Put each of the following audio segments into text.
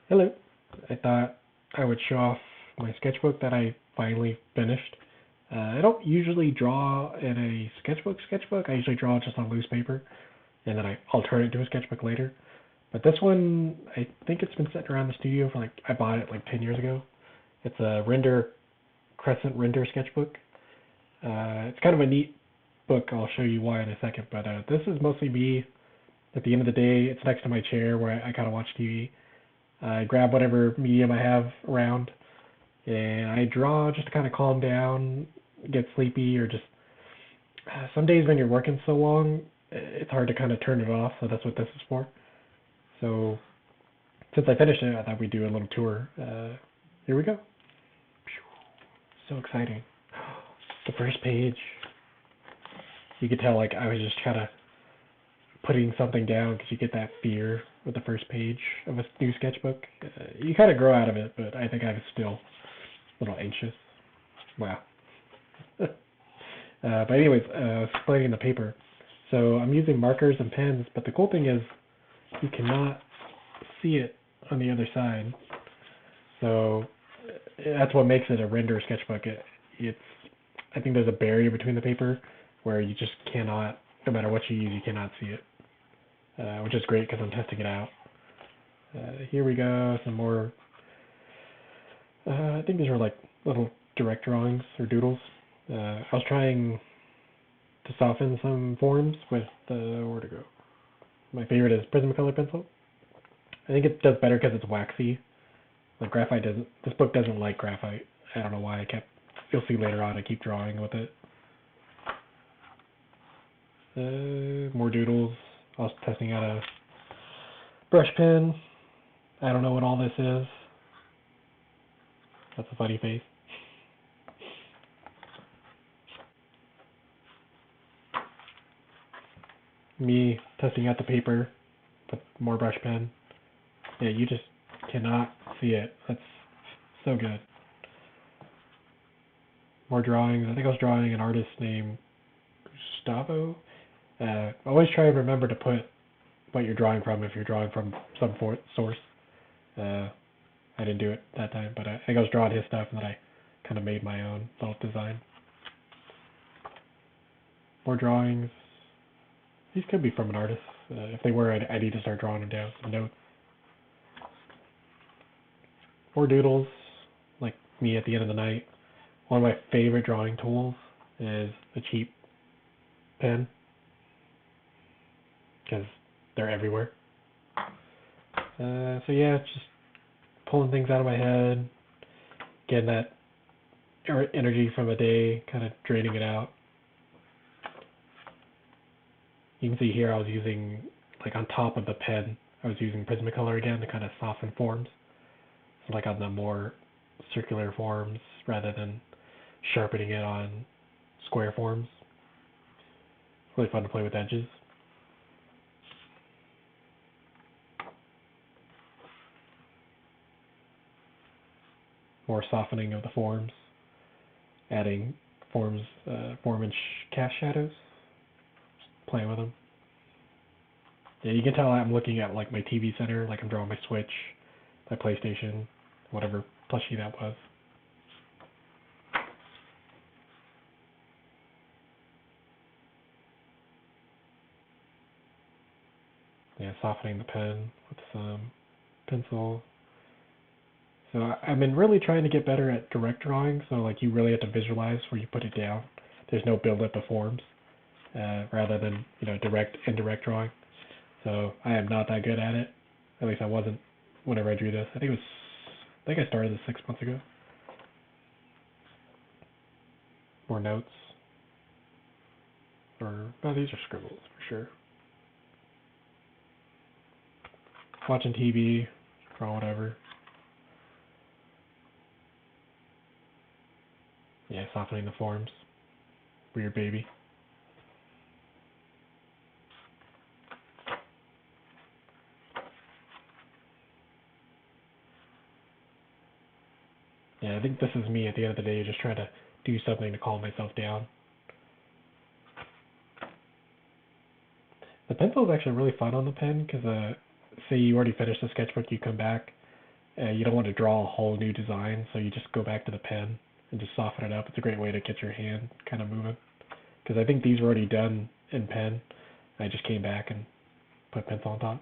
Hello. I thought I would show off my sketchbook that I finally finished. I don't usually draw in a sketchbook. I usually draw just on loose paper, and then I'll turn it to a sketchbook later. But this one, I think it's been sitting around the studio for I bought it like 10 years ago. It's a Crescent RendR Sketchbook. It's kind of a neat book. I'll show you why in a second. But this is mostly me. At the end of the day, it's next to my chair where I kind of watch TV. I grab whatever medium I have around, and I draw just to kind of calm down, get sleepy, or just some days when you're working so long, it's hard to kind of turn it off. So that's what this is for. So since I finished it, I thought we'd do a little tour. Here we go. So exciting. The first page. You could tell I was just kind of putting something down because you get that fear with the first page of a new sketchbook. You kind of grow out of it, but I think I was still a little anxious. Wow. But anyways, explaining the paper. So I'm using markers and pens, but the cool thing is you cannot see it on the other side. So that's what makes it a RendR sketchbook. I think there's a barrier between the paper where you just cannot, no matter what you use, you cannot see it, which is great because I'm testing it out. Here we go, some more, I think these were little direct drawings or doodles. I was trying to soften some forms with, where to go? My favorite is Prismacolor pencil. I think it does better because it's waxy. Like graphite doesn't, this book doesn't like graphite. I don't know why you'll see later on I keep drawing with it. More doodles. I was testing out a brush pen. I don't know what all this is. That's a funny face. Me testing out the paper with more brush pen. Yeah, you just cannot see it. That's so good. More drawings. I think I was drawing an artist named Gustavo. Always try and remember to put what you're drawing from if you're drawing from some source. I didn't do it that time, but I think I was drawing his stuff and then I kind of made my own little design. More drawings. These could be from an artist. If they were, I need to start drawing them down. Some notes. More doodles, like me at the end of the night. One of my favorite drawing tools is a cheap pen, because they're everywhere. So yeah, just pulling things out of my head, getting that energy from a day, kind of draining it out. You can see here I was using, on top of the pen, I was using Prismacolor again to kind of soften forms. So on the more circular forms rather than sharpening it on square forms. It's really fun to play with edges. More softening of the forms, adding form and cast shadows, just playing with them. Yeah, you can tell I'm looking at my TV center, I'm drawing my Switch, my PlayStation, whatever plushie that was. Yeah, softening the pen with some pencil. So I've been really trying to get better at direct drawing, so you really have to visualize where you put it down. There's no buildup of forms, rather than direct indirect drawing. So I am not that good at it. At least I wasn't whenever I drew this. I think I started this 6 months ago. More notes. These are scribbles for sure. Watching TV, draw whatever. Yeah, softening the forms. Weird baby. Yeah, I think this is me at the end of the day, just trying to do something to calm myself down. The pencil is actually really fun on the pen because, say you already finished the sketchbook, you come back, you don't want to draw a whole new design, so you just go back to the pen and just soften it up. It's a great way to get your hand kind of moving. Because I think these were already done in pen. I just came back and put pencil on top.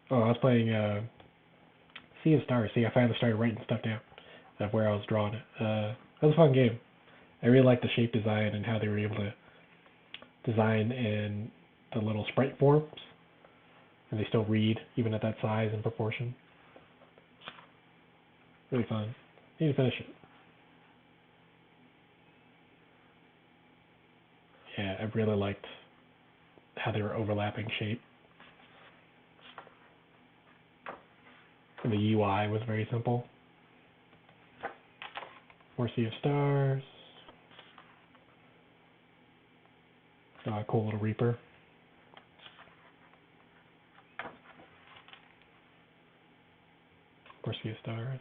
Oh, I was playing Sea of Stars. See, I finally started writing stuff down of where I was drawing it. That was a fun game. I really liked the shape design and how they were able to design in the little sprite forms, and they still read even at that size and proportion. Really fun. Need to finish it. Yeah, I really liked how they were overlapping shape. And the UI was very simple. More Sea of Stars. Cool little Reaper. More Sea of Stars.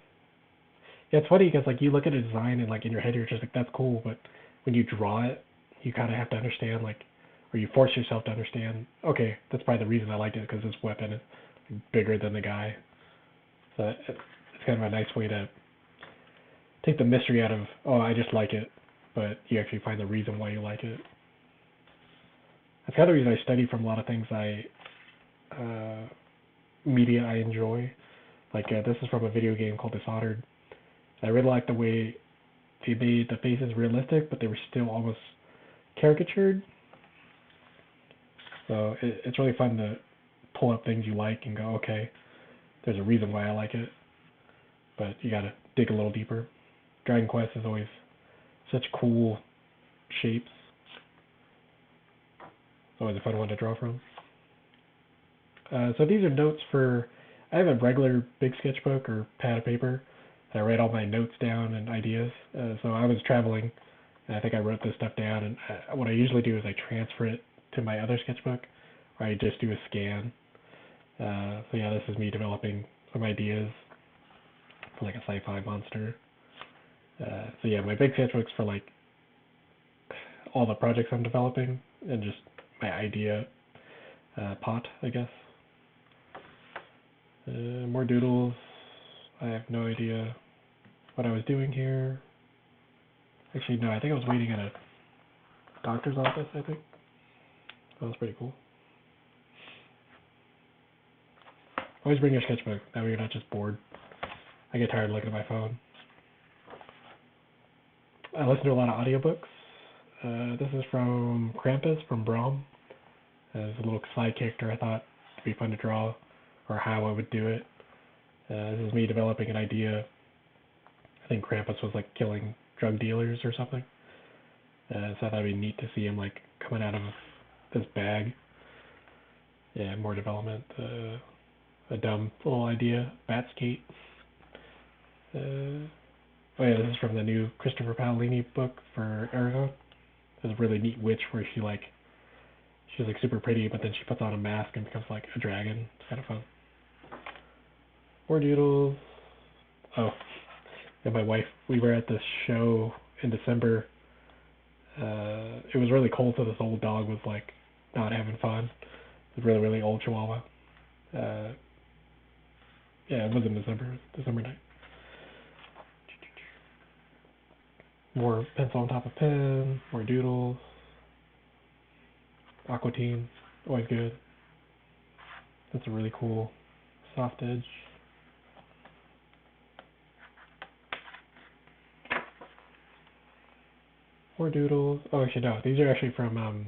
Yeah, it's funny because like you look at a design and like in your head you're just like that's cool, but when you draw it, you kind of have to understand like, or you force yourself to understand. Okay, that's probably the reason I liked it because this weapon is bigger than the guy. So it's kind of a nice way to take the mystery out of, oh, I just like it, but you actually find the reason why you like it. That's kind of the reason I study from a lot of things media I enjoy. Like this is from a video game called Dishonored. I really like the way they made the faces realistic, but they were still almost caricatured. So it's really fun to pull up things you like and go, okay, there's a reason why I like it, but you gotta dig a little deeper. Dragon Quest is always such cool shapes. It's always a fun one to draw from. So these are notes for, I have a regular big sketchbook or pad of paper. I write all my notes down and ideas. So I was traveling, and I think I wrote this stuff down, and what I usually do is I transfer it to my other sketchbook, where I just do a scan. So yeah, this is me developing some ideas for like a sci-fi monster. So yeah, my big sketchbook's for like all the projects I'm developing, and just my idea pot, I guess. More doodles. I have no idea what I was doing here. Actually, no, I think I was waiting at a doctor's office, I think. That was pretty cool. Always bring your sketchbook, that way you're not just bored. I get tired looking at my phone. I listen to a lot of audiobooks. This is from Krampus, from Braum. As a little side character I thought it'd be fun to draw, or how I would do it. This is me developing an idea. I think Krampus was like killing drug dealers or something. So I thought it'd be neat to see him like coming out of this bag. Yeah, more development. A dumb little idea. Bat skate. Oh yeah, this is from the new Christopher Paolini book for Aragon. There's a really neat witch where she's like super pretty, but then she puts on a mask and becomes like a dragon. It's kind of fun. More doodles. Oh, and my wife, we were at this show in December. It was really cold, so this old dog was like not having fun. It was really, really old Chihuahua. Yeah, it was in December. It was December night. More pencil on top of pen. More doodles. Aquatine, always good. That's a really cool soft edge. More doodles. Oh, actually no, these are actually from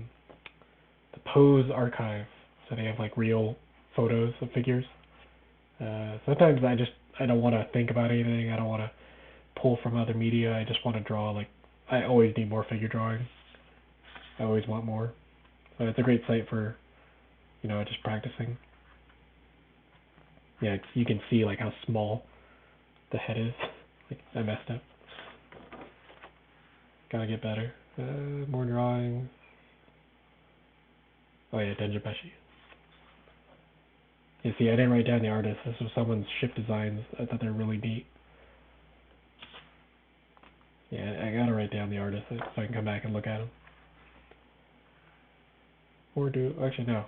the Pose archive. So they have like real photos of figures. Sometimes I don't want to think about anything. I don't want to pull from other media. I just want to draw. Like I always need more figure drawing. I always want more. So it's a great site for, just practicing. Yeah, you can see like how small the head is. Like I messed up. Gotta get better. More drawings. Oh yeah, Denjibeshi. You see, I didn't write down the artist. This was someone's ship designs. I thought they were really neat. Yeah, I gotta write down the artist so I can come back and look at them. Actually no.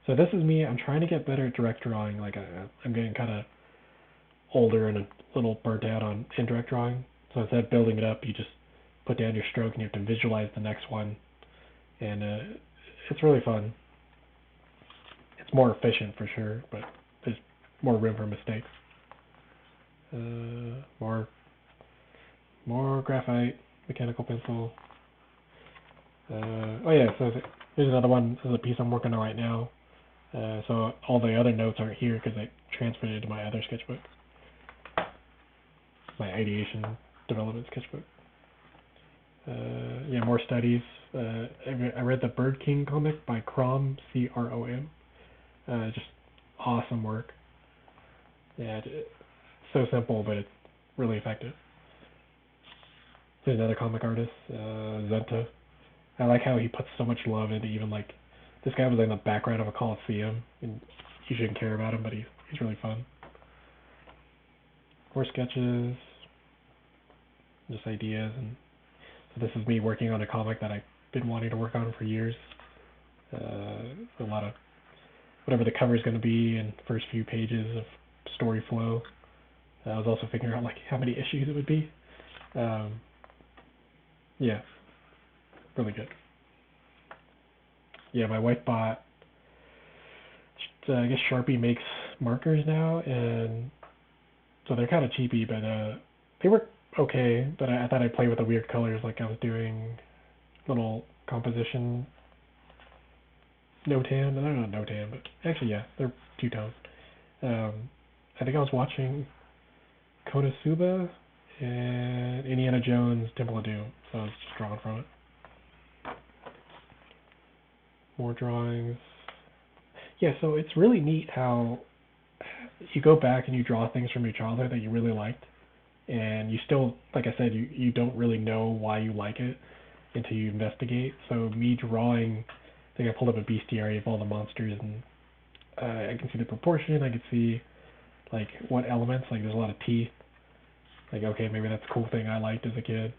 So this is me. I'm trying to get better at direct drawing. Like I'm getting kind of older and a little burnt out on indirect drawing. So instead of building it up, you just put down your stroke and you have to visualize the next one. And it's really fun. It's more efficient for sure, but there's more room for mistakes. More graphite, mechanical pencil. Oh yeah, so here's another one. This is a piece I'm working on right now. So all the other notes aren't here because I transferred it to my other sketchbook. My ideation development sketchbook. Yeah, more studies. I read the Bird King comic by Crom, C-R-O-M. Just awesome work. Yeah, it's so simple, but it's really effective. There's another comic artist, Zenta. I like how he puts so much love into even like this guy was in the background of a Coliseum, and you shouldn't care about him, but he's really fun. More sketches, just ideas, and so this is me working on a comic that I've been wanting to work on for years. A lot of whatever the cover is going to be and first few pages of story flow. I was also figuring out like how many issues it would be. Yeah, really good. Yeah, my wife bought. I guess Sharpie makes markers now, and so they're kind of cheapy, but they work okay. But I thought I'd play with the weird colors, like I was doing little composition no-tan. They're not no-tan, but actually, yeah, they're two-tone. I think I was watching Konosuba and Indiana Jones Temple of Doom, so I was just drawing from it. More drawings. Yeah, so it's really neat how you go back and you draw things from your childhood that you really liked, and you still, like I said, you don't really know why you like it until you investigate. So me drawing, I think I pulled up a bestiary of all the monsters, and I can see the proportion. I can see like what elements. Like there's a lot of teeth. Like okay, maybe that's a cool thing I liked as a kid.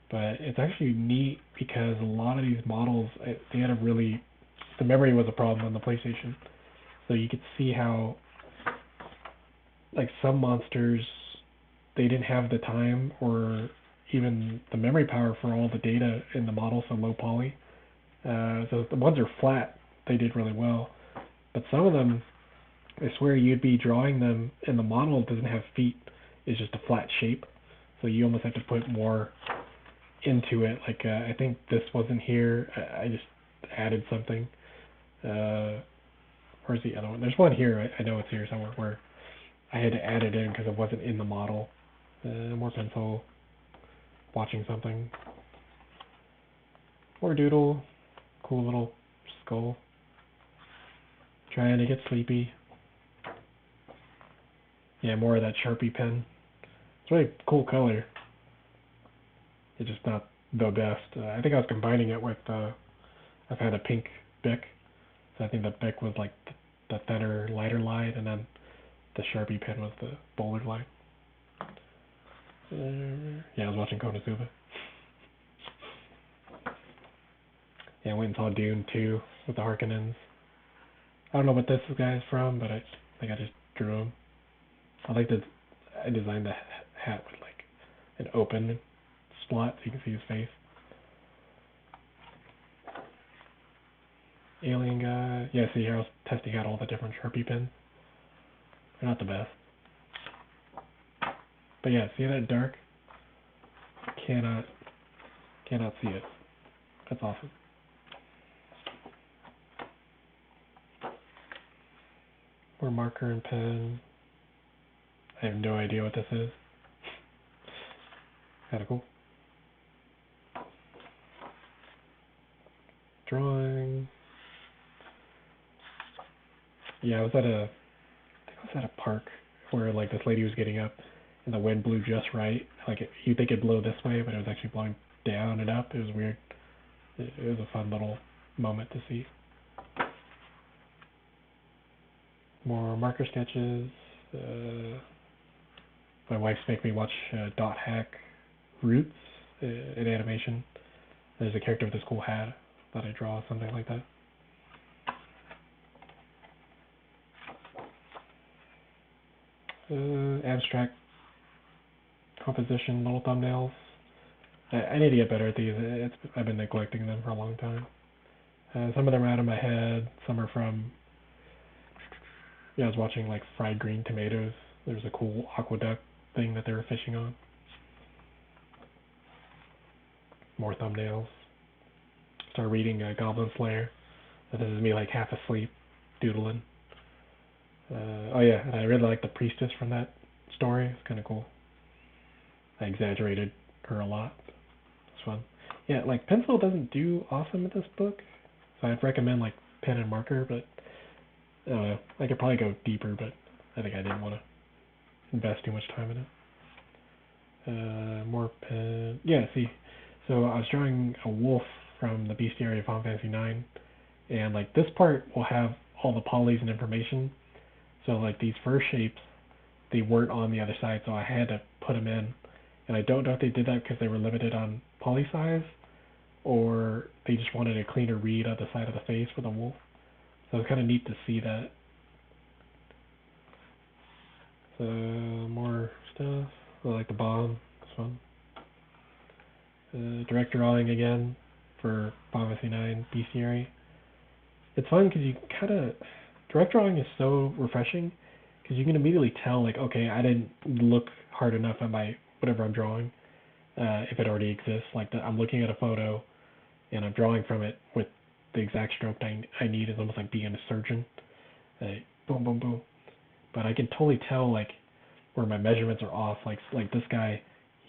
But it's actually neat because a lot of these models, they had the memory was a problem on the PlayStation. So you could see how, like some monsters, they didn't have the time or even the memory power for all the data in the model, so low poly. So the ones that are flat, they did really well. But some of them, I swear you'd be drawing them and the model doesn't have feet. It's just a flat shape. So you almost have to put more into it. Like I think this wasn't here. I just added something. Where's the other one? There's one here. I know it's here somewhere where I had to add it in because it wasn't in the model. More pencil. Watching something. More doodle. Cool little skull. Trying to get sleepy. Yeah, more of that Sharpie pen. It's really cool color. It's just not the best. I think I was combining it with, I've had a pink Bic. So I think the Bic was like the thinner, lighter line, and then the Sharpie pen was the bolder line. Yeah, I was watching Konosuba. Yeah, I went and saw Dune 2 with the Harkonnens. I don't know what this guy's from, but I think I just drew him. I designed the hat with like an open spot so you can see his face. Alien guy. Yeah, see here I was testing out all the different Sharpie pens. They're not the best. But yeah, see that dark? Cannot see it. That's awesome. More marker and pen. I have no idea what this is. Kinda cool. Drawing. Yeah, I think I was at a park where like this lady was getting up and the wind blew just right. Like you'd think it'd blow this way, but it was actually blowing down and up. It was weird. It was a fun little moment to see. More marker sketches. My wife's making me watch Dot Hack Roots in animation. There's a character with this cool hat that I draw, something like that. Abstract composition, little thumbnails. I need to get better at these. I've been neglecting them for a long time. Some of them are out of my head. Some are from, I was watching like fried green tomatoes. There was a cool aqueduct thing that they were fishing on. More thumbnails. Start reading Goblin Slayer. This is me like half asleep, doodling. Oh yeah, and I really like the priestess from that story. It's kind of cool. I exaggerated her a lot. It's fun. Yeah, like pencil doesn't do awesome in this book, so I'd recommend like pen and marker, but I don't know. I could probably go deeper, but I think I didn't want to invest too much time in it. More pen. Yeah, see, so I was drawing a wolf from the bestiary of Final Fantasy IX, and like this part will have all the polys and information. So like these first shapes, they weren't on the other side, so I had to put them in. And I don't know if they did that because they were limited on poly size, or they just wanted a cleaner read on the side of the face for the wolf. So it's kind of neat to see that. So more stuff. I like the bomb. It's fun. Direct drawing again for Final Fantasy IX bestiary. It's fun because you kind of direct drawing is so refreshing because you can immediately tell like, okay, I didn't look hard enough at my whatever I'm drawing if it already exists. Like I'm looking at a photo and I'm drawing from it with the exact stroke I need. Is almost like being a surgeon. Boom, boom, boom. But I can totally tell like where my measurements are off. Like this guy,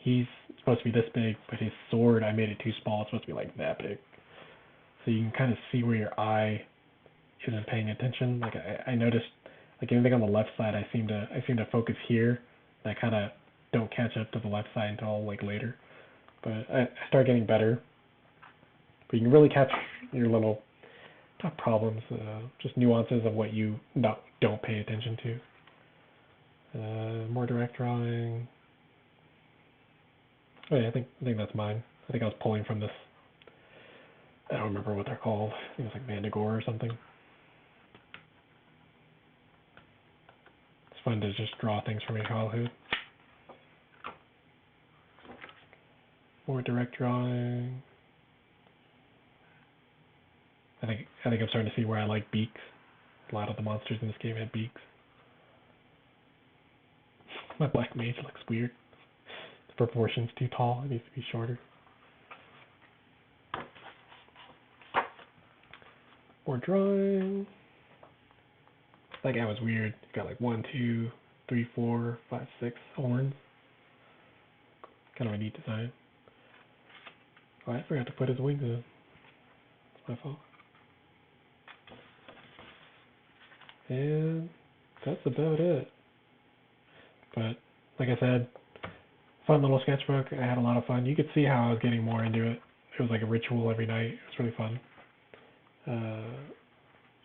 he's supposed to be this big, but his sword I made it too small. It's supposed to be like that big. So you can kind of see where your eye isn't paying attention. Like I noticed, like anything on the left side, I seem to focus here, and I kind of don't catch up to the left side until like later. But I start getting better. But you can really catch your little, not problems, just nuances of what you don't pay attention to. More direct drawing. Oh yeah, I think that's mine. I think I was pulling from this. I don't remember what they're called. I think it was like Mandigore or something. It's fun to just draw things from your childhood. More direct drawing. I think I'm starting to see where I like beaks. A lot of the monsters in this game had beaks. My black mage looks weird. The proportion's too tall. It needs to be shorter. More drawing. That guy was weird. He's got like 1, 2, 3, 4, 5, 6 horns. Kind of a neat design. Oh, I forgot to put his wings in. It's my fault. And that's about it. But like I said, fun little sketchbook. I had a lot of fun. You could see how I was getting more into it. It was like a ritual every night. It was really fun.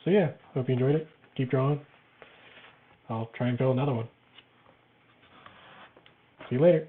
So yeah, hope you enjoyed it. Keep drawing. I'll try and fill another one. See you later.